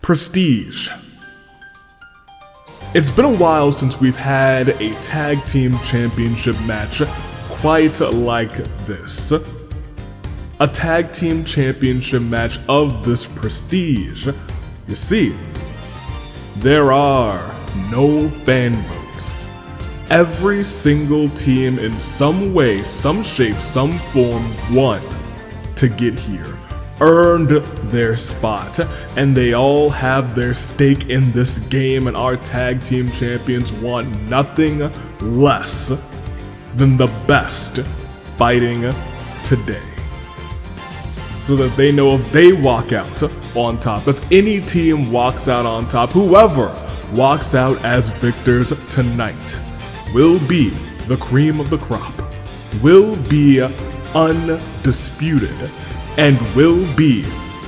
Prestige. It's been a while since we've had a tag team championship match quite like this. A tag team championship match of this prestige. You see, there are no fan votes. Every single team in some way, some shape, some form won to get here, earned their spot, and they all have their stake in this game, and our tag team champions want nothing less than the best fighting today. So that they know if they walk out on top, if any team walks out on top, whoever walks out as victors tonight will be the cream of the crop, will be undisputed, and will be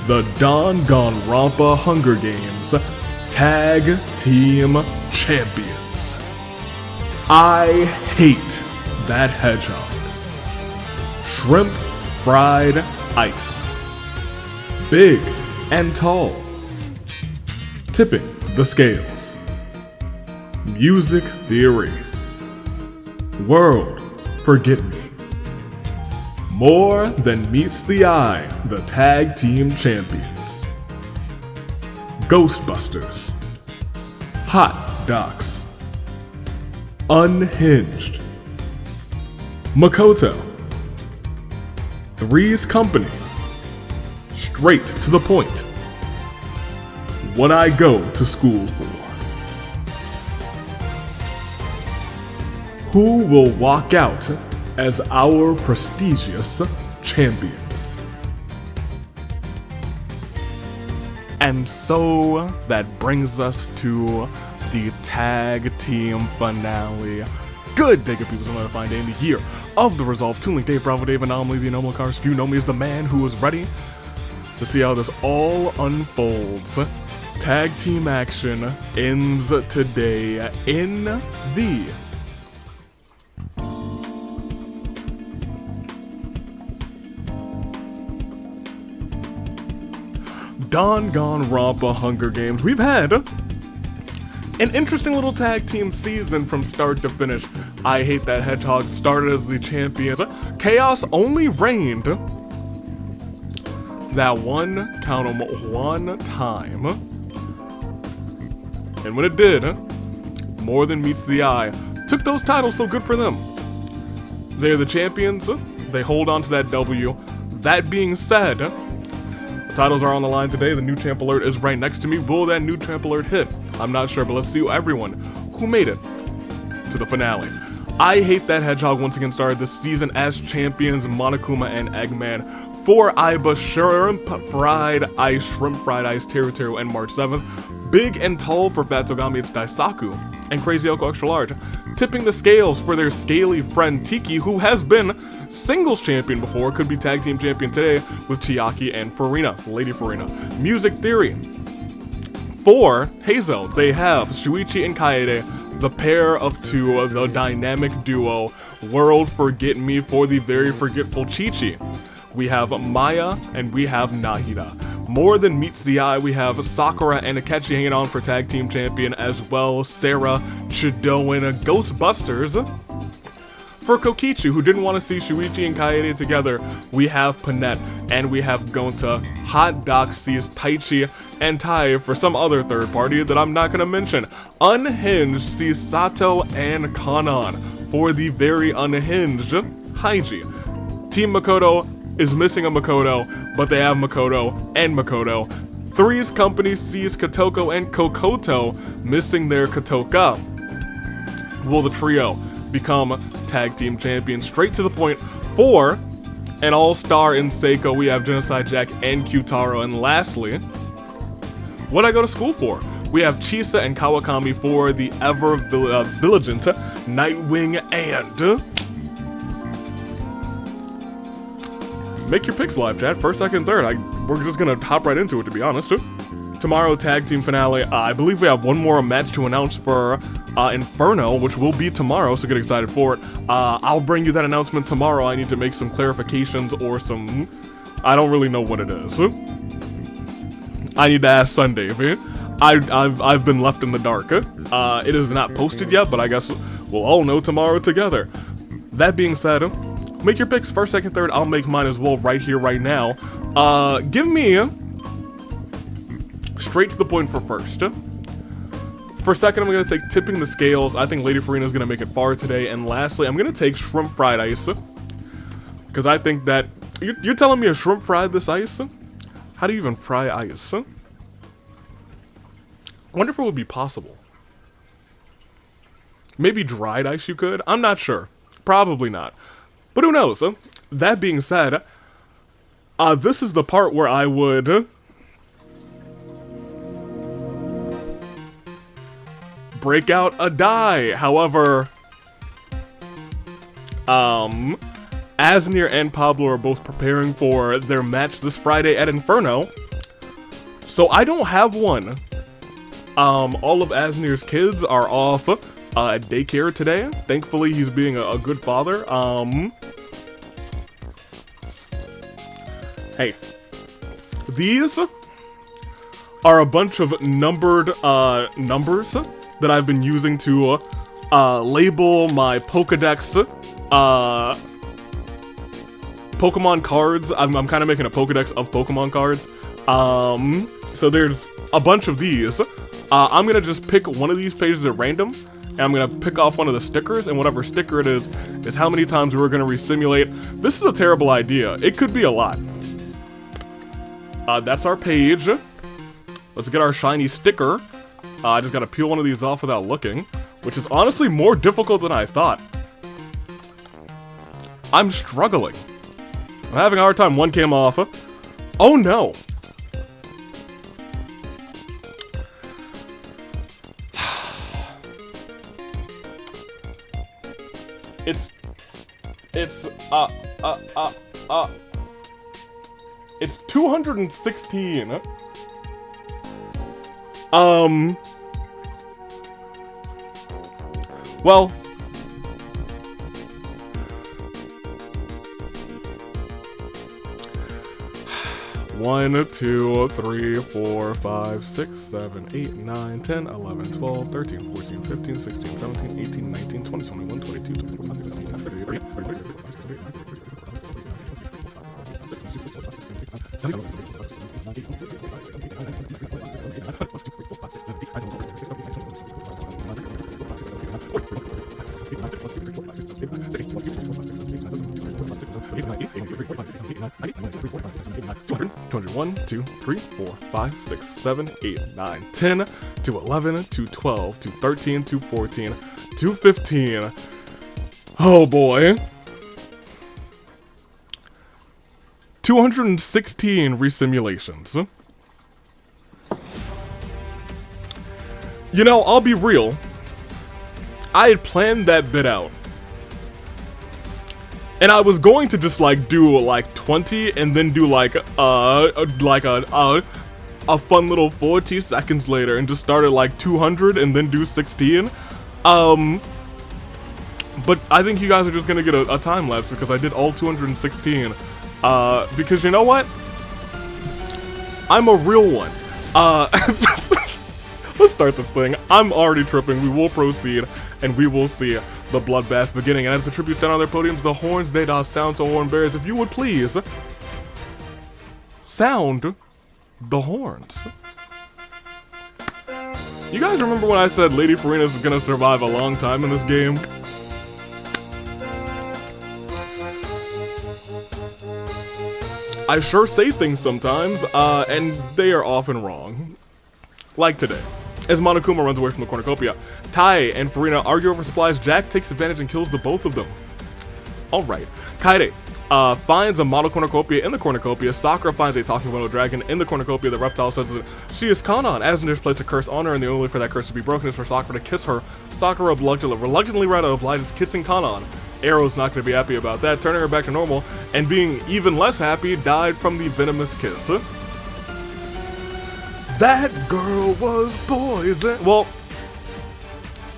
the Danganronpa Hunger Games Tag Team Champions. I hate that hedgehog. Shrimp fried ice. Big and tall. Tipping the scales. Music theory. World forget me. More than meets the eye, the tag team champions. Ghostbusters. Hot Docs. Unhinged. Makoto. Three's Company. Straight to the point. What I go to school for. Who will walk out as our prestigious champions? And so that brings us to the tag team finale. Good day, good people. So another fine day in the year of the Resolve. Toon Link, Dave, Bravo, Dave, Anomaly, the Anomaly Cars. Few know me as the man who is ready to see how this all unfolds. Tag team action ends today in the Danganronpa Hunger Games. We've had an interesting little tag team season from start to finish. I Hate That Hedgehog started as the champions. Chaos only reigned that one, count 'em, one time. And when it did, more than meets the eye, took those titles, so good for them. They're the champions. They hold on to that W. That being said, the titles are on the line today. The new champ alert is right next to me. Will that new champ alert hit? I'm not sure, but let's see everyone who made it to the finale. I Hate That Hedgehog once again started this season as champions Monokuma and Eggman. For Aiba, Shrimp Fried Ice, Teru, and March 7th. Big and Tall for Fatogami, it's Daisaku and Crazy Oko Extra Large. Tipping the scales for their scaly friend Tiki, who has been singles champion before, could be tag team champion today with Chiaki and Farina, Lady Farina. Music theory. For Hazel, they have Shuichi and Kaede, the pair of two, the dynamic duo, World Forget Me for the very forgetful Chi-Chi. We have Maya and we have Nahida. More than meets the eye, we have Sakura and Akechi hanging on for tag team champion, as well Sarah, Chido, and Ghostbusters. For Kokichi, who didn't want to see Shuichi and Kaede together, we have Panette, and we have Gonta. Hot Doc sees Taichi and Tai for some other third party that I'm not going to mention. Unhinged sees Sato and Kanan for the very unhinged Haiji. Team Makoto is missing a Makoto, but they have Makoto and Makoto. Three's Company sees Kotoko and Kokoto missing their Kotoka. Will the trio become tag team champions? Straight to the point. For an all-star in Seiko, we have Genocide Jack and Kyutaro. And lastly, what I go to school for? We have Chisa and Kawakami for the ever vigilant Nightwing and... Make your picks live, chat. First, second, third. We're just gonna hop right into it, to be honest. Tomorrow, tag team finale. I believe we have one more match to announce for Inferno, which will be tomorrow, so get excited for it. I'll bring you that announcement tomorrow. I need to make some clarifications or some... I don't really know what it is. I need to ask Sunday. I've been left in the dark. It is not posted yet, but I guess we'll all know tomorrow together. That being said, make your picks first, second, third. I'll make mine as well right here, right now. Give me straight to the point for first. For second, I'm going to take Tipping the Scales. I think Lady Farina's going to make it far today. And lastly, I'm going to take Shrimp Fried Ice. Because I think that... You're telling me a shrimp fried this ice? How do you even fry ice? I wonder if it would be possible. Maybe dried ice you could? I'm not sure. Probably not. But who knows? That being said, this is the part where I would... break out a die. However, Asnir and Pablo are both preparing for their match this Friday at Inferno, so I don't have one. All of Asnir's kids are off at daycare today. Thankfully, he's being a good father. Hey, these are a bunch of numbered numbers that I've been using to label my Pokedex Pokemon cards. I'm kind of making a Pokedex of Pokemon cards. So there's a bunch of these. I'm gonna just pick one of these pages at random, and I'm gonna pick off one of the stickers, and whatever sticker it is how many times we're gonna resimulate. This is a terrible idea. It could be a lot. That's our page. Let's get our shiny sticker. I just gotta peel one of these off without looking, which is honestly more difficult than I thought. I'm struggling. I'm having a hard time. One came off. Oh no! It's 216. Well, 1, 2, 3, 4, 5, 6, 7, 8, 9, 10, 11, 12, 13, 14, 15, 16, 17, 18, 19, 20, 21, 22, 23, 24, 25, 201, 2, 3, 4, 5, 6, 7, 8, 9, 10, 211, 212, 213, 214, 215. Oh boy. 216 resimulations. You know, I'll be real. I had planned that bit out. And I was going to just like do like 20 and then do like a fun little 40 seconds later and just start at like 200 and then do 16. But I think you guys are just gonna get a time lapse because I did all 216. Because you know what? I'm a real one. Let's start this thing. I'm already tripping. We will proceed, and we will see the bloodbath beginning. And as the tribute stand on their podiums, the horns they does sound. So horn bearers, if you would please sound the horns. You guys remember when I said Lady Farina's gonna survive a long time in this game? I sure say things sometimes, and they are often wrong. Like today. As Monokuma runs away from the cornucopia, Tai and Farina argue over supplies. Jack takes advantage and kills the both of them. Alright. Kaede finds a model cornucopia in the cornucopia. Sakura finds a talking willow dragon in the cornucopia. The reptile says that she is Kanon. Asner's placed a curse on her, and the only way for that curse to be broken is for Sakura to kiss her. Sakura reluctantly obliges kissing Kanon. Arrow's not going to be happy about that, turning her back to normal, and being even less happy, died from the venomous kiss. That girl was poison. Well,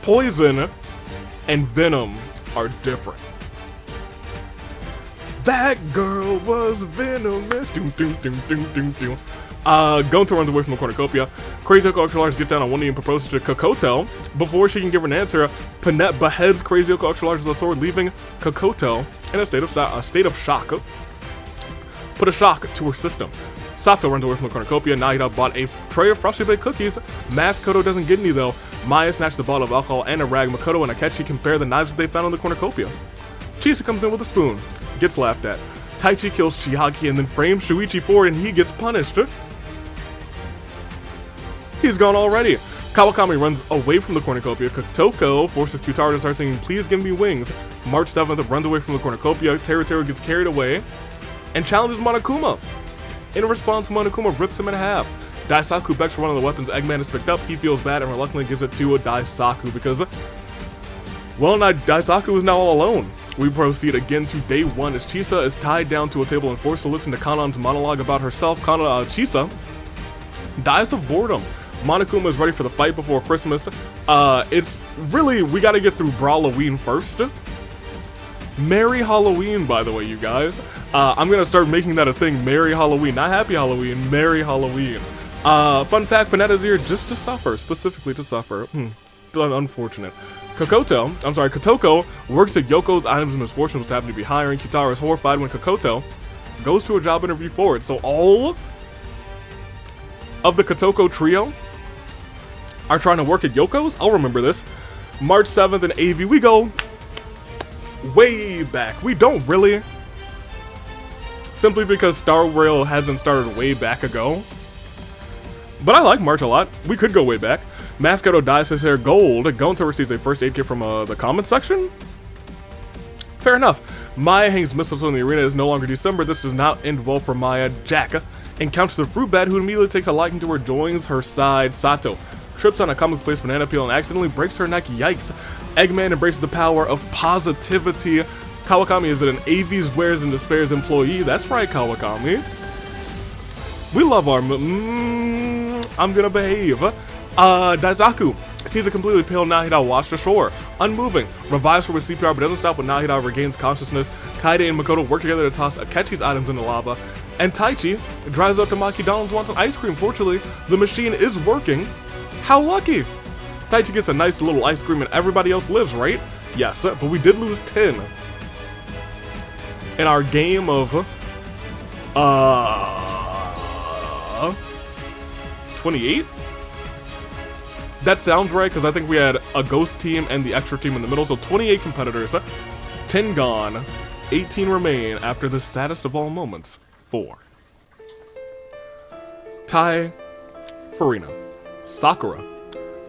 poison and venom are different. That girl was venomous. Gonta runs away from the cornucopia. Crazy Yoko Extra Large gets down on one knee and proposes to Kokoto. Before she can give an answer, Panette beheads Crazy Yoko Extra Large with a sword, leaving Kokoto in a state of shock. Put a shock to her system. Sato runs away from the cornucopia. Nahida bought a tray of freshly baked cookies. Makoto doesn't get any though. Maya snatches a bottle of alcohol and a rag. Makoto and Akechi compare the knives that they found in the cornucopia. Chisa comes in with a spoon, gets laughed at. Taichi kills Chiaki and then frames Shuichi for it, and he gets punished. He's gone already. Kawakami runs away from the cornucopia. Kotoko forces Kyutaro to start singing Please Give Me Wings. March 7th runs away from the cornucopia. Teru gets carried away and challenges Monokuma. In response, Monokuma rips him in half. Daisaku begs for one of the weapons Eggman has picked up. He feels bad and reluctantly gives it to Daisaku because, well, now Daisaku is now all alone. We proceed again to day 1 as Chisa is tied down to a table and forced to listen to Kanon's monologue about herself. Chisa dies of boredom. Monokuma is ready for the fight before Christmas. It's really, we gotta get through Brawloween first. Merry Halloween, by the way, you guys. I'm gonna start making that a thing. Merry Halloween, not Happy Halloween, Merry Halloween. Fun fact, Panetta's here just to suffer, specifically to suffer. Unfortunate. Kotoko works at Yoko's Items of Misfortune, was happened to be hiring. Kitara is horrified when Kokoto goes to a job interview for it. So all of the Kotoko trio are trying to work at Yoko's? I'll remember this. March 7th in AV, we go way back. We don't really. Simply because Star Rail hasn't started way back ago. But I like March a lot. We could go way back. Maskoto dyes his hair gold. Gonta receives a first aid kit from the comment section. Fair enough. Maya hangs mistletoe in the arena. It is no longer December. This does not end well for Maya. Jack encounters the fruit bat, who immediately takes a liking to her, joins her side. Sato trips on a comically placed banana peel and accidentally breaks her neck. Yikes. Eggman embraces the power of positivity. Kawakami is an AV's Wares and Despairs employee. That's right, Kawakami. We love our I'm gonna behave. Daisaku sees a completely pale Nahida washed ashore, unmoving, revives her with CPR but doesn't stop when Nahida regains consciousness. Kaede and Makoto work together to toss Akechi's items into lava, and Taichi drives up to McDonald's, wants an ice cream. Fortunately, the machine is working. How lucky! Taichi gets a nice little ice cream and everybody else lives, right? Yes, but we did lose 10 in our game of 28? That sounds right, because I think we had a ghost team and the extra team in the middle, so 28 competitors, 10 gone, 18 remain after the saddest of all moments, 4. Tai, Farina, Sakura,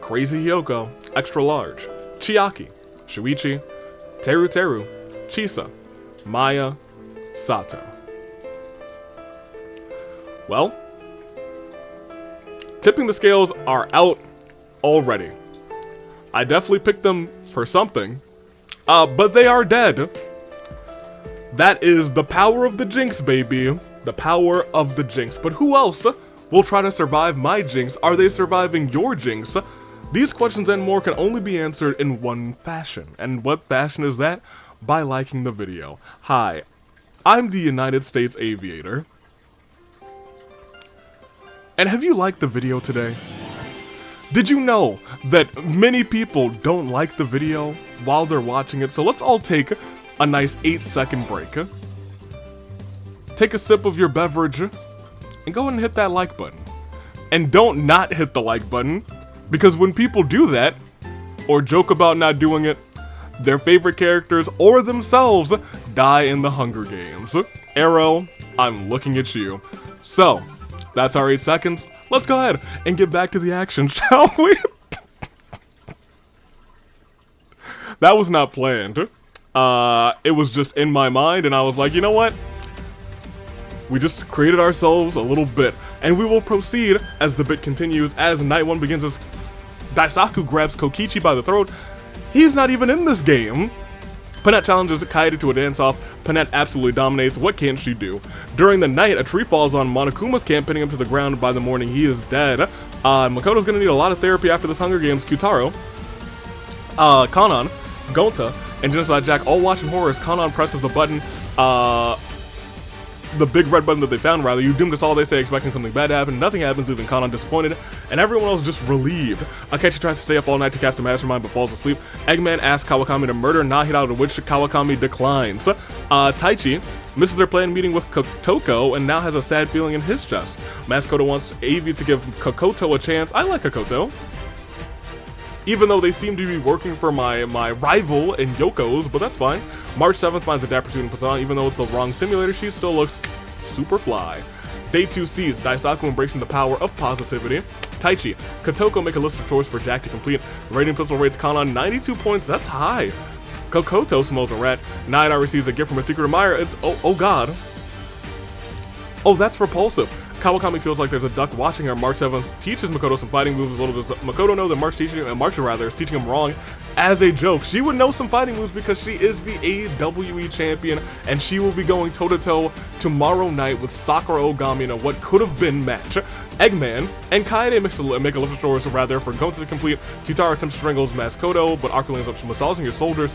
Crazy Hyoko, Extra Large, Chiaki, Shuichi, Teru, Chisa, Maya, Sato. Well, tipping the scales are out already. I definitely picked them for something, but they are dead. That is the power of the Jinx, baby. The power of the Jinx. But who else will try to survive my Jinx? Are they surviving your Jinx? These questions and more can only be answered in one fashion. And what fashion is that? By liking the video. Hi, I'm the United States Aviator. And have you liked the video today? Did you know that many people don't like the video while they're watching it? So let's all take a nice 8-second break. Take a sip of your beverage and go ahead and hit that like button. And don't not hit the like button, because when people do that, or joke about not doing it, their favorite characters or themselves die in the Hunger Games. Arrow, I'm looking at you. So, that's our 8 seconds. Let's go ahead and get back to the action, shall we? That was not planned. It was just in my mind, and I was like, you know what? We just created ourselves a little bit, and we will proceed as the bit continues. As night 1 begins, as Daisaku grabs Kokichi by the throat. He's not even in this game. Panette challenges Kaede to a dance-off. Panette absolutely dominates. What can she do? During the night, a tree falls on Monokuma's camp, pinning him to the ground. By the morning, he is dead. Makoto's gonna need a lot of therapy after this Hunger Games. Kyutaro, Kanon, Gonta, and Genocide Jack all watching horror as Kanon presses the button. the big red button that they found, rather. You doomed us all, they say, expecting something bad to happen. Nothing happens, leaving Kanon disappointed, and everyone else just relieved. Akechi tries to stay up all night to cast a mastermind, but falls asleep. Eggman asks Kawakami to murder Nahida, to which Kawakami declines. Taichi misses their planned meeting with Kotoko, and now has a sad feeling in his chest. Maskoto wants Avi to give Kokoto a chance. I like Kokoto, even though they seem to be working for my rival in Yoko's, but that's fine. March 7th finds a dapper suit and puts on. Even though it's the wrong simulator, she still looks super fly. Day 2 sees Daisaku embracing the power of positivity. Taichi, Kotoko make a list of chores for Jack to complete. The rating pistol rates Kanon 92 points, that's high. Kokoto smells a rat. Naida receives a gift from a secret admirer. It's, oh god. Oh, that's repulsive. Kawakami feels like there's a duck watching her. March 7th teaches Makoto some fighting moves. Little does Makoto know that March is teaching him wrong as a joke. She would know some fighting moves because she is the AWE champion, and she will be going toe-to-toe tomorrow night with Sakura Ogami in a what could have been match. Eggman and Kaede make a list of chores rather for Gonta to complete. Kyutaro attempts to strangle Maskoto, but Aqua ends up massaging his shoulders.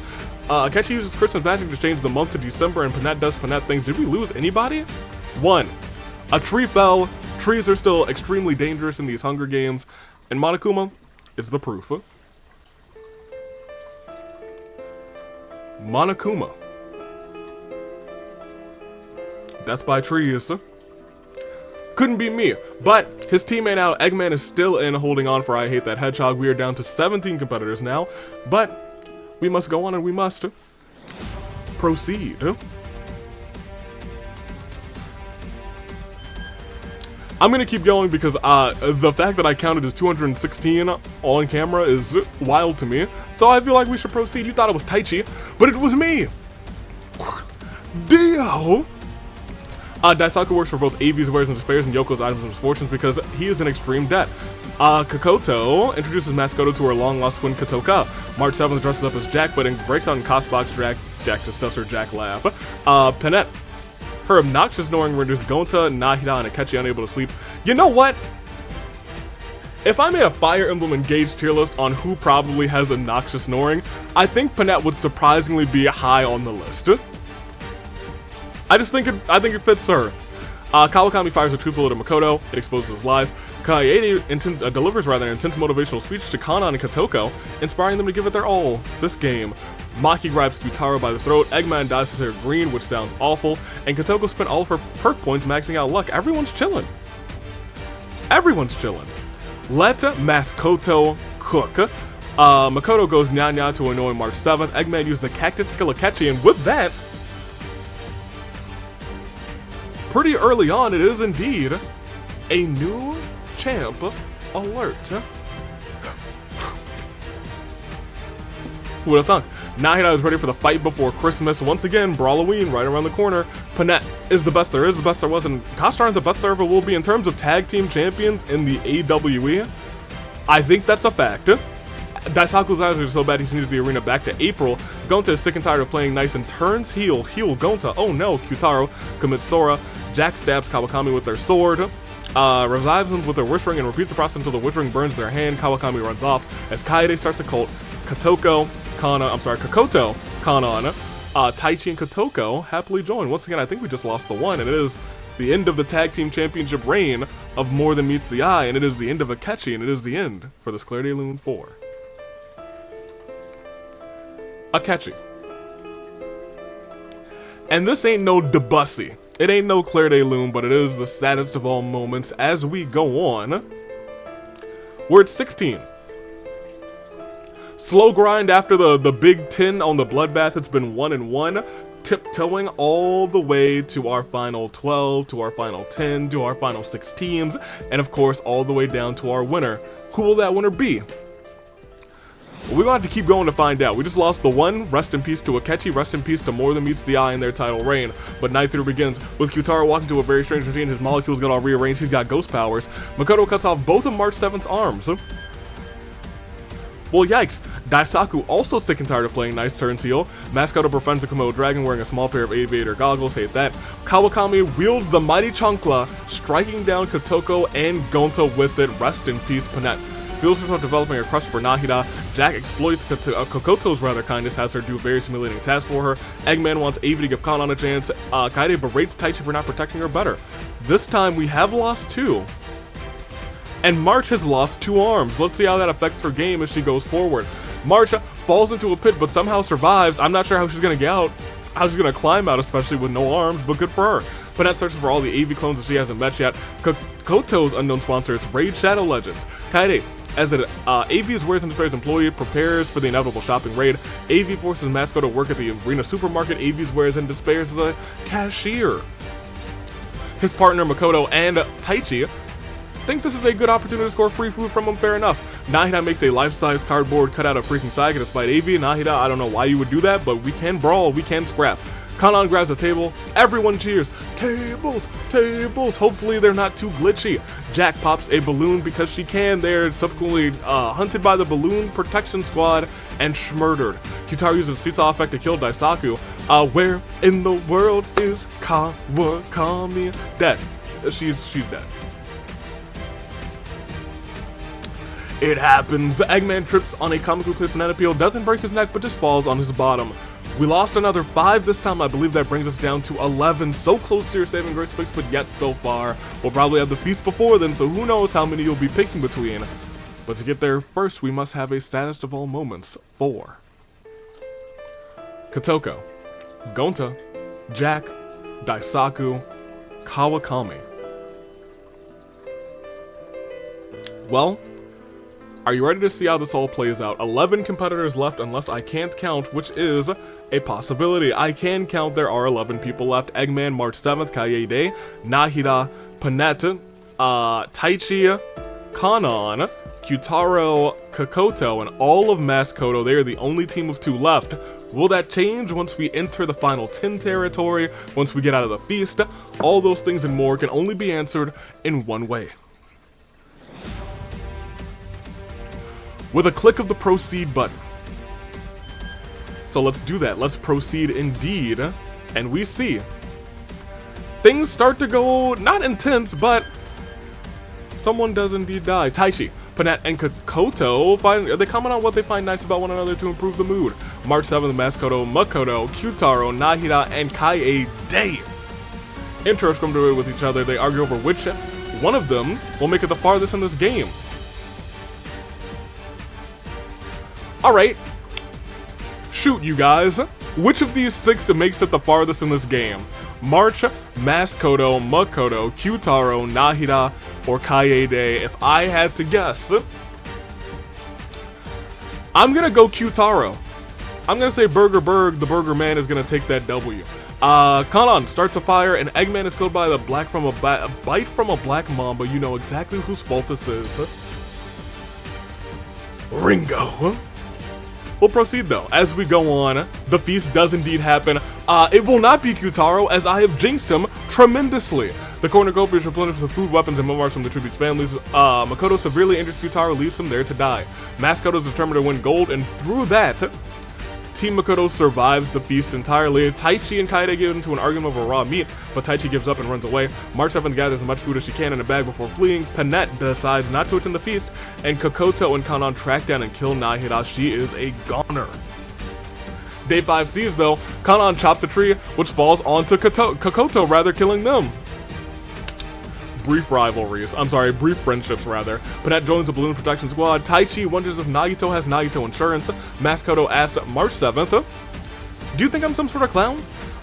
Akechi uses Christmas magic to change the month to December, and Panette does Panette things. Did we lose anybody? 1. A tree fell. Trees are still extremely dangerous in these Hunger Games, and Monokuma is the proof. Monokuma. Death by trees. Couldn't be me, but his teammate out, Eggman, is still in, holding on for I Hate That Hedgehog. We are down to 17 competitors now, but we must go on and we must proceed. I'm gonna keep going because the fact that I counted as 216 on camera is wild to me. So I feel like we should proceed. You thought it was Taichi, but it was me. Dio. Daisaku works for both Avi's wares and despairs and Yoko's items and misfortunes because he is in extreme debt. Kokoto introduces Maskoto to her long-lost twin Kotoka. March 7th dresses up as Jack, but breaks out in Costbox Jack just does her Jack laugh. Panette. Her obnoxious snoring renders Gonta, Nahida, and Akechi unable to sleep. You know what? If I made a Fire Emblem Engage tier list on who probably has obnoxious snoring, I think Panette would surprisingly be high on the list. I think it fits her. Kawakami fires a truth bullet at Makoto. It exposes his lies. Kaede delivers an intense motivational speech to Kanon and Kotoko, inspiring them to give it their all this game. Maki grabs Kyutaro by the throat. Eggman dyes his hair green, which sounds awful, and Kotoko spent all of her perk points maxing out luck. Everyone's chilling. Everyone's chilling. Let Maskoto cook. Makoto goes nya to annoy March 7th. Eggman uses a cactus to kill Akechi, and with that, pretty early on, it is indeed a new champ alert. Who would have thunk? Nahida is ready for the fight before Christmas. Once again, Brawloween right around the corner. Panette is the best there is, the best there was, and Kostar's the best there ever will be in terms of tag team champions in the AWE. I think that's a fact. Daisaku's eyes are so bad he sneezes the arena back to April. Gonta is sick and tired of playing nice and turns heel. Gonta. Oh no, Kyutaro commits Sora. Jack stabs Kawakami with their sword. Revives them with their wish ring and repeats the process until the wish ring burns their hand. Kawakami runs off as Kaede starts a cult. Kokoto, Kanon, Taichi and Kotoko happily join. Once again, I think we just lost the one, and it is the end of the tag team championship reign of More Than Meets the Eye, and it is the end of Akechi, and it is the end for this Claire de Lune 4. Akechi. And this ain't no Debussy. It ain't no Claire de Lune, but it is the saddest of all moments as we go on. We're at 16. Slow grind after the big 10 on the Bloodbath. It's been 1-1. Tiptoeing all the way to our final 12, to our final 10, to our final 6 teams, and of course all the way down to our winner. Who will that winner be? We're going to have to keep going to find out. We just lost the one. Rest in peace to Akechi. Rest in peace to More Than Meets the Eye in their title reign. But night 3 begins with Kyutaro walking to a very strange machine. His molecules got all rearranged. He's got ghost powers. Makoto cuts off both of March 7th's arms. Well, yikes. Daisaku also sick and tired of playing nice turns heel. Maskoto befriends a Komodo dragon wearing a small pair of aviator goggles. Hate that. Kawakami wields the mighty Chankla, striking down Kotoko and Gonta with it. Rest in peace, Panette. feels herself developing a crush for Nahida. Jack exploits Kokoto's kindness, has her do various humiliating tasks for her. Eggman wants Avi to give Kanan a chance. Kaede berates Taichi for not protecting her better. This time we have lost 2. And March has lost 2 arms. Let's see how that affects her game as she goes forward. March falls into a pit but somehow survives. I'm not sure how she's gonna get out, how she's gonna climb out, especially with no arms, but good for her. Panette searches for all the AV clones that she hasn't met yet. Koto's unknown sponsor is Raid Shadow Legends. Kaede, as an AV's Wares and Displays employee, prepares for the inevitable shopping raid. AV forces Masco to work at the arena supermarket. AV's Wares and Displays as a cashier. His partner Makoto and Taichi think this is a good opportunity to score free food from him, fair enough. Nahida makes a life-size cardboard cutout of freaking Saika to spite Avi. Nahida, I don't know why you would do that, but we can brawl, we can scrap. Kanan grabs a table, everyone cheers. Tables, tables, hopefully they're not too glitchy. Jack pops a balloon because she can. They're subsequently hunted by the balloon protection squad and schmurdered. Kyutaro uses the seesaw effect to kill Daisaku. Where in the world is Kawakami? Dead. She's dead. It happens. Eggman trips on a comically placed banana peel, doesn't break his neck, but just falls on his bottom. We lost another 5 this time. I believe that brings us down to 11. So close to your saving grace picks, but yet so far. We'll probably have the feast before then, so who knows how many you'll be picking between. But to get there first, we must have a saddest of all moments for Kotoko, Gonta, Jack, Daisaku, Kawakami. Well, are you ready to see how this all plays out? 11 competitors left unless I can't count, which is a possibility. I can count, there are 11 people left. Eggman, March 7th, Kaede, Nahida, Panette, Taichi, Kanan, Kyutaro, Kokoto, and all of Maskoto. They are the only team of 2 left. Will that change once we enter the final 10 territory, once we get out of the feast? All those things and more can only be answered in one way. With a click of the proceed button. So let's do that. Let's proceed indeed. And we see things start to go not intense, but someone does indeed die. Taichi, Panette, and Kokoto they comment on what they find nice about one another to improve the mood. March 7th, Maskoto, Makoto, Kyutaro, Nahida, and Kaede enter a scrum with each other. They argue over which one of them will make it the farthest in this game. Alright, shoot you guys. Which of these 6 makes it the farthest in this game? March, Maskoto, Makoto, Kyutaro, Nahida, or Kaede? If I had to guess, I'm gonna go Kyutaro. I'm gonna say Burger Berg, the Burger Man, is gonna take that W. Kanan starts a fire and Eggman is killed by the bite from a black mamba. You know exactly whose fault this is. Ringo. We'll proceed though. As we go on, the feast does indeed happen. It will not be Kyutaro, as I have jinxed him tremendously. The cornucopia is replenished with food, weapons, and memoirs from the tribute's families. Makoto severely injures Kyutaro, leaves him there to die. Maskoto is determined to win gold, and through that, Team Makoto survives the feast entirely. Taichi and Kaede get into an argument over raw meat, but Taichi gives up and runs away. March 7th gathers as much food as she can in a bag before fleeing. Panette decides not to attend the feast, and Kokoto and Kanan track down and kill Nahida. She is a goner. Day 5 sees though, Kanan chops a tree, which falls onto Kokoto, rather killing them. Brief friendships rather. Panette joins the balloon protection squad. Taichi wonders if Nagito has Nagito insurance. Maskoto asks March 7th, do you think I'm some sort of clown?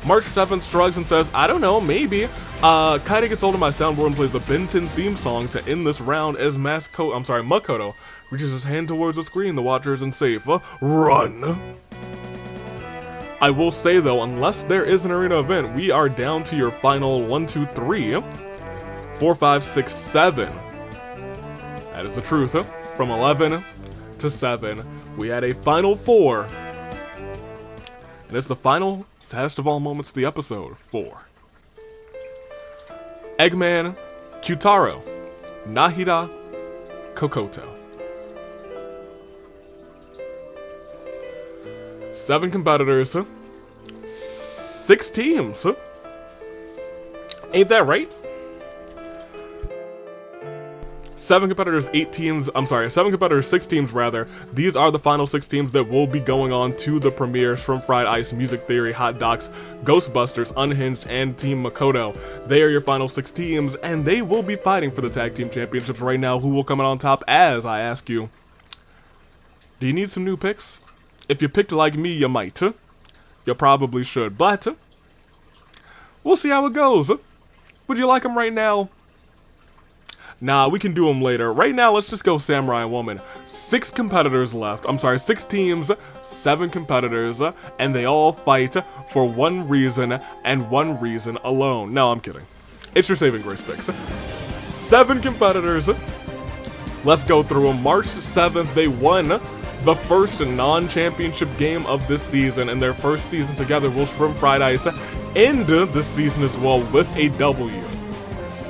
March 7th shrugs and says, I don't know, maybe. Kaede gets hold of my soundboard and plays the Ben 10 theme song to end this round as Makoto reaches his hand towards the screen. The watcher isn't safe. Run! I will say though, unless there is an arena event, we are down to your final 1, 2, 3, 4, 5, 6, 7. That is the truth. From 11 to 7, we had a final 4. And it's the final saddest of all moments of the episode for Eggman, Kyutaro, Nahida, Kokoto. 7 competitors, 6 teams. Ain't that right? 7 competitors, 6 teams rather. These are the final 6 teams that will be going on to the premiere: Shrimp Fried Ice, Music Theory, Hot Docs, Ghostbusters, Unhinged, and Team Makoto. They are your final 6 teams, and they will be fighting for the tag team championships right now. Who will come out on top? As I ask you, do you need some new picks? If you picked like me, you might. You probably should, but we'll see how it goes. Would you like them right now? Nah, we can do them later. Right now, let's just go Samurai Woman. 6 competitors left. 6 teams, 7 competitors, and they all fight for one reason and one reason alone. No, I'm kidding. It's your saving grace picks. 7 competitors. Let's go through them. March 7th, they won the first non-championship game of this season, and their first season together will Shrimp Fried Ice end this season as well with a W.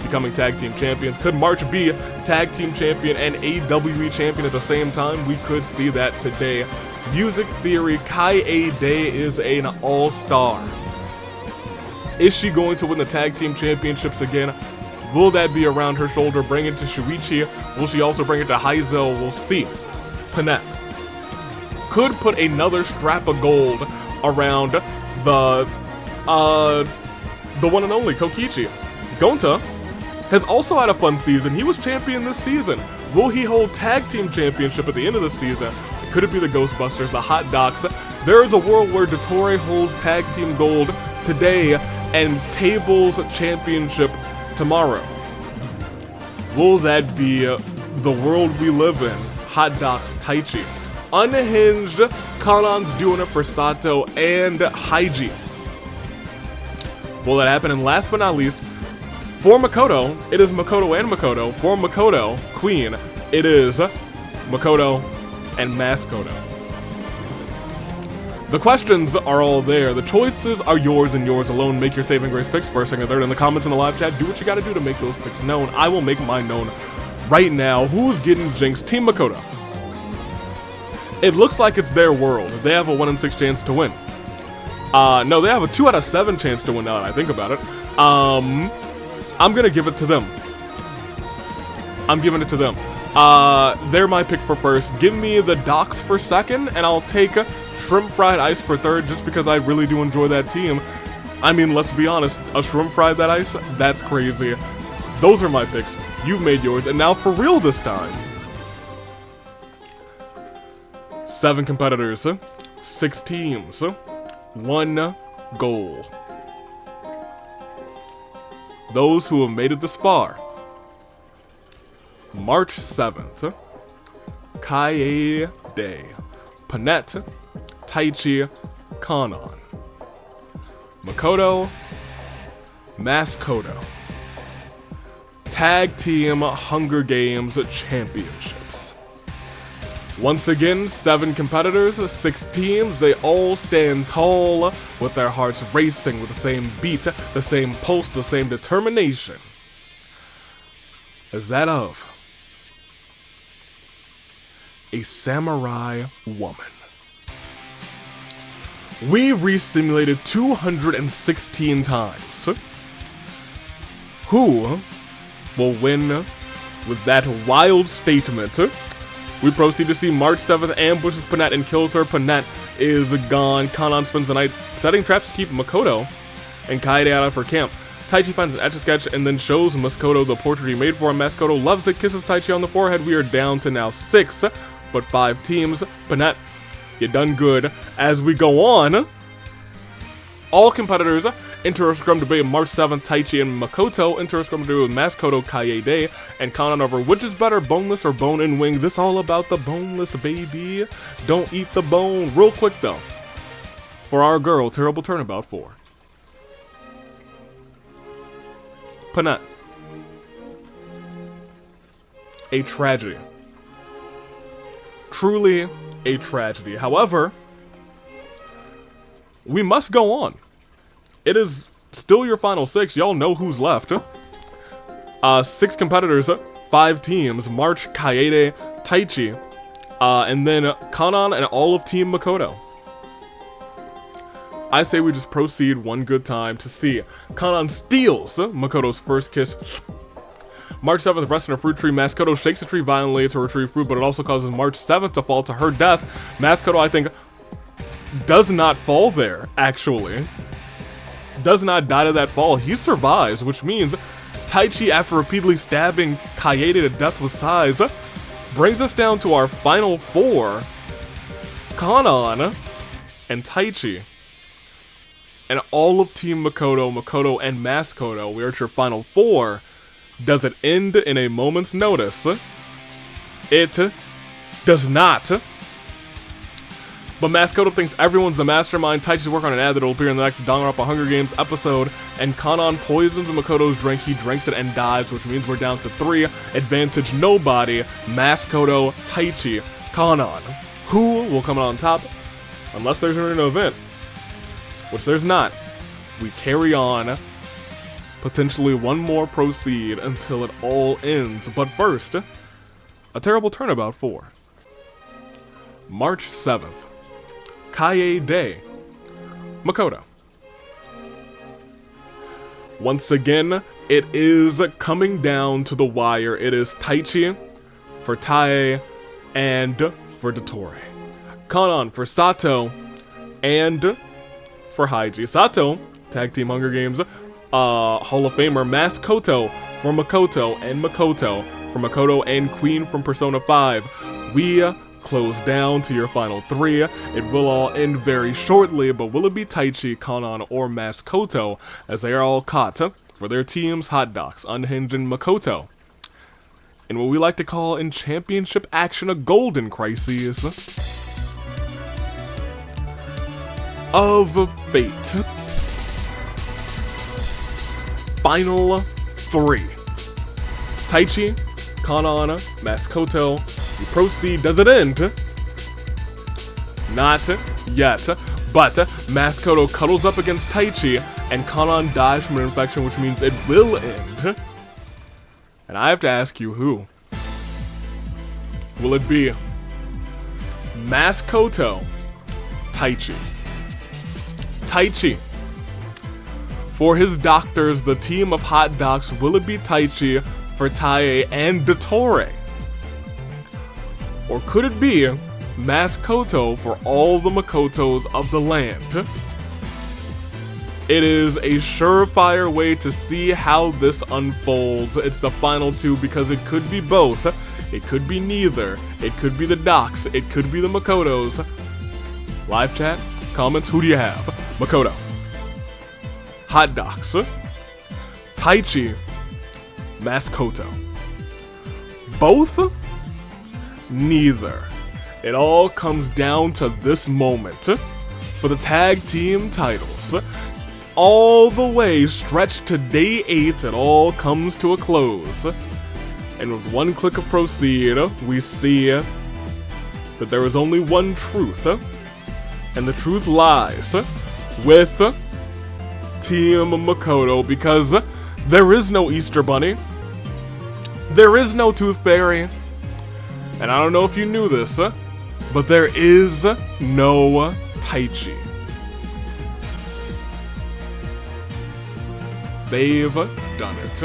Becoming tag team champions. Could March be tag team champion and AWE champion at the same time? We could see that today. Music Theory, Kaede is an all-star. Is she going to win the tag team championships again? Will that be around her shoulder? Bring it to Shuichi? Will she also bring it to Heizel? We'll see. Panette could put another strap of gold around the one and only Kokichi. Gonta has also had a fun season. He was champion this season. Will he hold tag team championship at the end of the season? Could it be the Ghostbusters, the Hot Docs? There is a world where Dottore holds tag team gold today and tables championship tomorrow. Will that be the world we live in? Hot Docs, Taichi. Unhinged, Kanon's doing it for Sato and Haiji. Will that happen? And last but not least, for Makoto, it is Makoto and Makoto. For Makoto, Queen, it is Makoto and Maskoto. The questions are all there. The choices are yours and yours alone. Make your saving grace picks first, second, and third in the comments in the live chat. Do what you gotta do to make those picks known. I will make mine known right now. Who's getting jinxed? Team Makoto. It looks like it's their world. They have a 1 in 6 chance to win. No, they have a 2 out of 7 chance to win now that I think about it. I'm gonna give it to them. I'm giving it to them. They're my pick for first. Give me the Docs for second, and I'll take Shrimp Fried Ice for third, just because I really do enjoy that team. I mean, let's be honest, a Shrimp Fried that Ice, that's crazy. Those are my picks. You've made yours, and now for real this time. 7 competitors, 6 teams, 1 goal. Those who have made it this far. March 7th, Kaede, Panette, Taichi, Kanon, Makoto, Maskoto. Tag Team Hunger Games Championships. Once again, 7 competitors, 6 teams, they all stand tall with their hearts racing with the same beat, the same pulse, the same determination as that of a samurai woman. We re-simulated 216 times. Who will win with that wild statement? We proceed to see March 7th ambushes Panette and kills her. Panette is gone. Kanon spends the night setting traps to keep Makoto and Kaede out of her camp. Taichi finds an Etch-a-Sketch and then shows Maskoto the portrait he made for him. Maskoto loves it, kisses Taichi on the forehead. We are down to now 6, but 5 teams. Panette, you done good. As we go on, all competitors enter a scrum debate. March 7th, Taichi and Makoto enter a scrum debate with Maskoto, Kaede, and Kanon over which is better, boneless or bone and wings. It's all about the boneless, baby. Don't eat the bone. Real quick though, for our girl, Terrible Turnabout 4. Panette. A tragedy. Truly a tragedy. However, we must go on. It is still your final 6. Y'all know who's left. 6 competitors, 5 teams. March, Kaede, Taichi, and then Kanon and all of Team Makoto. I say we just proceed one good time to see Kanon steals Makoto's first kiss. March 7th, rest in a fruit tree. Maskoto shakes the tree violently to retrieve fruit, but it also causes March 7th to fall to her death. Maskoto, I think, does not fall there, actually. Does not die to that fall. He survives, which means Taichi, after repeatedly stabbing Kaede to death with sais, brings us down to our final four. Kanon and Taichi. And all of Team Makoto, Makoto, and Maskoto, we are at your final four. Does it end in a moment's notice? It does not. But Maskoto thinks everyone's the mastermind. Taichi's working on an ad that will appear in the next Danganronpa Hunger Games episode. And Kanon poisons Makoto's drink. He drinks it and dies, which means we're down to 3. Advantage nobody. Maskoto, Taichi, Kanon. Who will come out on top? Unless there's an event. Which there's not. We carry on. Potentially one more proceed until it all ends. But first, a terrible turnabout for March 7th. Kaede, Makoto. Once again, it is coming down to the wire. It is Taichi for Tae and for Dottore. Kanon for Sato and for Haiji. Sato, Tag Team Hunger Games Hall of Famer. Maskoto for Makoto and Makoto for Makoto and Queen from Persona 5. We close down to your final 3. It will all end very shortly, but will it be Taichi, Kanon, or Maskoto, as they are all caught for their team's hot dogs, Unhinged and Makoto, in what we like to call in championship action a golden crisis of fate. Final 3. Taichi, Kanon, Maskoto. We proceed. Does it end? Not yet. But Maskoto cuddles up against Taichi, and Kanon dies from an infection, which means it will end. And I have to ask you who. Will it be Maskoto, Taichi? Taichi. For his doctors, the team of hot dogs, will it be Taichi for Tae and Dottore? Or could it be Maskoto for all the Makotos of the land? It is a surefire way to see how this unfolds. It's the final 2 because it could be both. It could be neither. It could be the docs. It could be the Makotos. Live chat, comments, who do you have? Makoto. Hot dogs. Taichi. Maskoto. Both? Neither. It all comes down to this moment for the tag team titles. All the way stretched to day 8, it all comes to a close. And with one click of proceed, we see that there is only one truth. And the truth lies with Team Makoto, because there is no Easter Bunny. There is no Tooth Fairy. And I don't know if you knew this, but there is no Taichi. They've done it.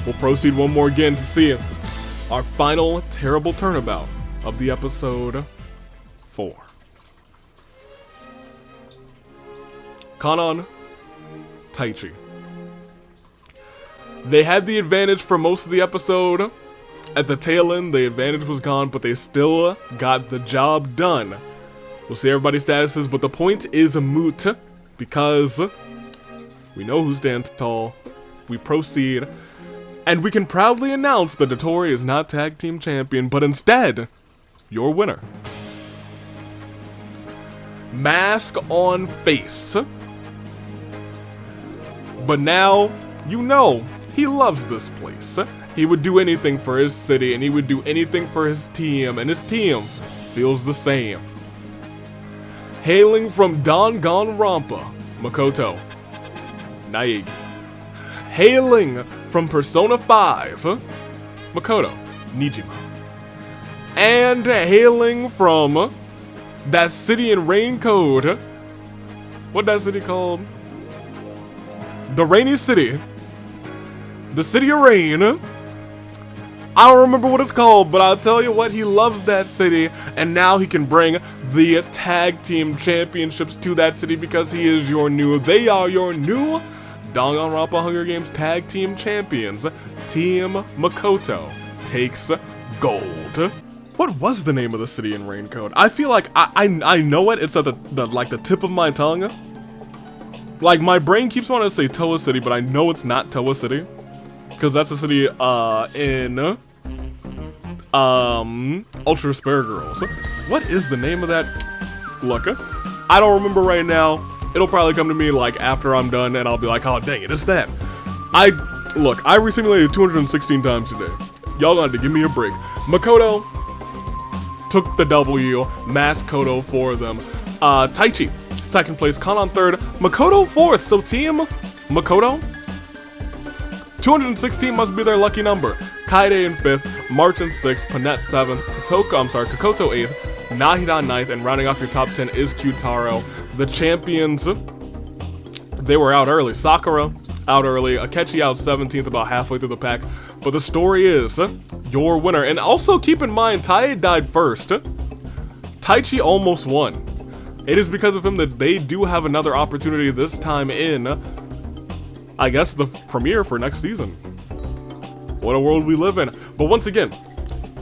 We'll proceed one more again to see our final terrible turnabout of the episode 4. Kanon, Taichi. They had the advantage for most of the episode. At the tail end, the advantage was gone, but they still got the job done. We'll see everybody's statuses, but the point is moot, because we know who stands tall. We proceed, and we can proudly announce that Dottore is not tag team champion, but instead, your winner. Mask on face. But now, you know, he loves this place. He would do anything for his city, and he would do anything for his team, and his team feels the same. Hailing from Danganronpa, Makoto, Naegi. Hailing from Persona 5, Makoto, Nijima. And hailing from that city in Raincoat, what that city called? The Rainy City. the City of Rain. I don't remember what it's called, but I'll tell you what, he loves that city, and now he can bring the tag team championships to that city because they are your new Danganronpa Hunger Games tag team champions. Team Makoto takes gold. What was the name of the city in Raincoat? I feel like I know it. It's at the tip of my tongue. Like, my brain keeps wanting to say Toa City, but I know it's not Toa City. Because that's the city in Ultra Spare Girls. What is the name of that? Look, I don't remember right now. It'll probably come to me like after I'm done, and I'll be like, oh dang it, it's that. I resimulated 216 times today. Y'all gonna have to give me a break. Makoto took the W, Maskoto for them. Taichi, second place, Kanon third, Makoto fourth. So team Makoto, 216 must be their lucky number. Kaede in 5th, Martin 6th, Panette 7th, Kokoto 8th, Nahida 9th, and rounding off your top 10 is Kyutaro. The champions, they were out early. Sakura out early, Akechi out 17th, about halfway through the pack. But the story is, your winner, and also keep in mind, Tae died first. Taichi almost won. It is because of him that they do have another opportunity this time in, I guess, the premiere for next season. What a world we live in. But once again,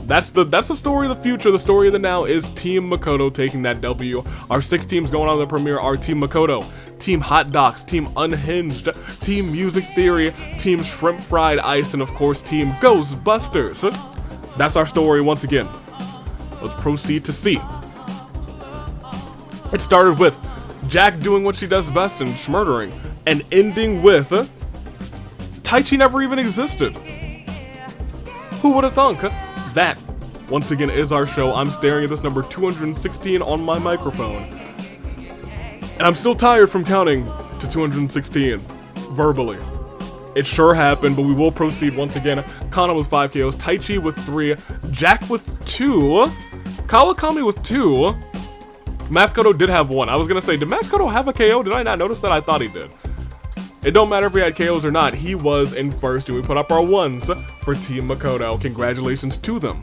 that's the story of the future. The story of the now is Team Makoto taking that W. Our 6 teams going on the premiere are Team Makoto, Team Hot Docs, Team Unhinged, Team Music Theory, Team Shrimp Fried Ice, and of course Team Ghostbusters. That's our story once again. Let's proceed to see. It started with Jack doing what she does best and schmurdering, and ending with Taichi never even existed. Who would have thunk? That, once again, is our show. I'm staring at this number 216 on my microphone. And I'm still tired from counting to 216, verbally. It sure happened, but we will proceed once again. Kana with 5 KOs, Taichi with 3, Jack with 2, Kawakami with 2, Maskoto did have 1. I was gonna say, did Maskoto have a KO? Did I not notice that? I thought he did. It don't matter if he had KOs or not, he was in first, and we put up our 1s for Team Makoto. Congratulations to them.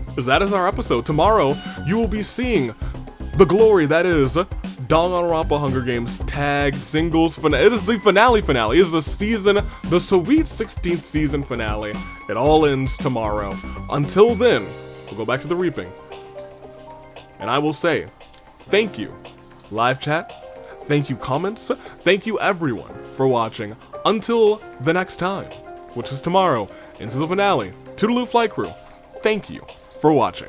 Because that is our episode. Tomorrow, you will be seeing the glory that is Danganronpa Hunger Games Tag Singles Finale. It is the finale. It is the season, the sweet 16th season finale. It all ends tomorrow. Until then, we'll go back to the reaping. And I will say, thank you, live chat. Thank you, comments. Thank you, everyone, for watching. Until the next time, which is tomorrow, into the finale. Toodaloo Flight Crew, thank you for watching.